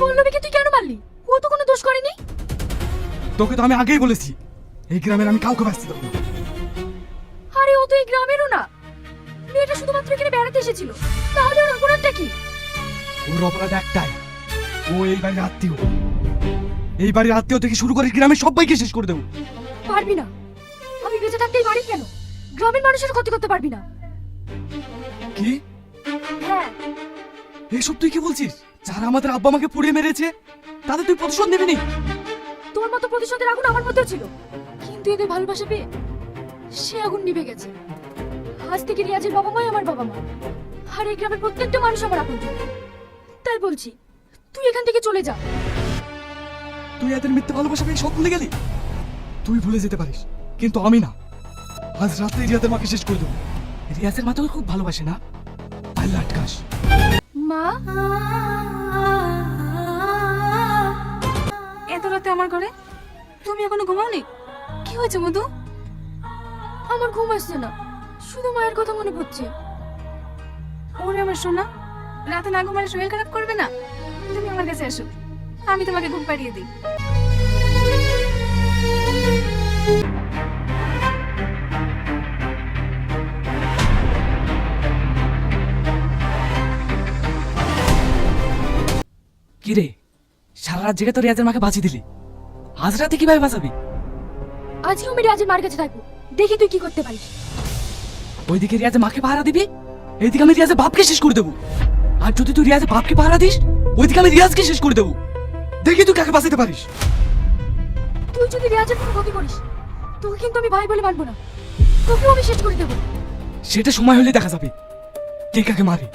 পল্লবীকে তুই কেন মারলি? ও তো কোনো দোষ করেনি। তোকে তো আমি আগেই বলেছি এই গ্রামের আমি কাউকে বাঁচতে দেবো না। আরে ও তো এই গ্রামেরও না, মেয়েটা শুধুমাত্র এখানে বেড়াতে এসেছিল, তাহলে ওর অপরাধটা কি? ওর অপরাধ একটাই, ও এই বাড়ির আত্মীয়। এই বাড়ির আত্মীয় থেকে শুরু করে গ্রামের সবাইকে শেষ করে দেবো। পারবি না, আমি বেঁচে থাকতে এই বাড়ি কেন, গ্রামের মানুষের ক্ষতি করতে পারবি না। কি? হ্যাঁ, এসব তুই কি বলছিস? যারা আমাদের আব্বা আমাকে পুড়িয়ে মেরেছে তাদের তুই প্রতিশোধ নেবি নি? তোর মতো প্রতিশোধের আগুন আমার মধ্যেও ছিল, কিন্তু এদের ভালোবাসা পেয়ে সে আগুন নিভে গেছে। আজ থেকে রিয়াজের বাবা মাই আমার বাবা মা, আর এই গ্রামের প্রত্যেকটা মানুষ আমার আপনজন। তাই বলছি, তুই এখান থেকে চলে যা। তুই এদের মিথ্যে ভালোবাসা পেয়ে সব ভুলে গেলি? তুই ভুলে যেতে পারিস, কিন্তু আমি না। আজ রাতে রিয়াদের মাকে শেষ করে দেবো। রিয়াজের মা তোকে খুব ভালোবাসে না? পাল্লা আটকাস। মা, এত রাতে আমার ঘরে? তুমি এখনো ঘুমাওনি? কি হয়েছে মধু? আমার ঘুম আসছে না, শুধু মায়ের কথা মনে পড়ছে। ওরে আমার সোনা, রাতে না ঘুমালে শরীর খারাপ করবে না? তুমি আমার কাছে এসো, আমি তোমাকে ঘুম পাড়িয়ে দিই। কি রে, সারা রাত জেগে তো রিয়াজের মাকে বাঁচিয়ে দিলি, আজ রাতে কিভাবে বাঁচাবি? আজকেও আমি রিয়াজের মার কাছে থাকবো, দেখি তুই কি করতে পারিস। ওইদিকে রিয়াজের মাকে পাহারা দিবি, এইদিকে আমি রিয়াজের বাপকে শেষ করে দেবো। আর যদি তুই রিয়াজের বাপকে পাহারা দিস, ওইদিকে আমি রিয়াজকে শেষ করে দেবো। দেখি তুই কাকে বাঁচাতে পারিস। তুই যদি রিয়াজের কোনো ক্ষতি করিস, তোকে কিন্তু আমি ভাই বলে মানবো না, তোকেও আমি শেষ করে দেবো। সেটা সময় হলে দেখা যাবে কে কাকে মারে।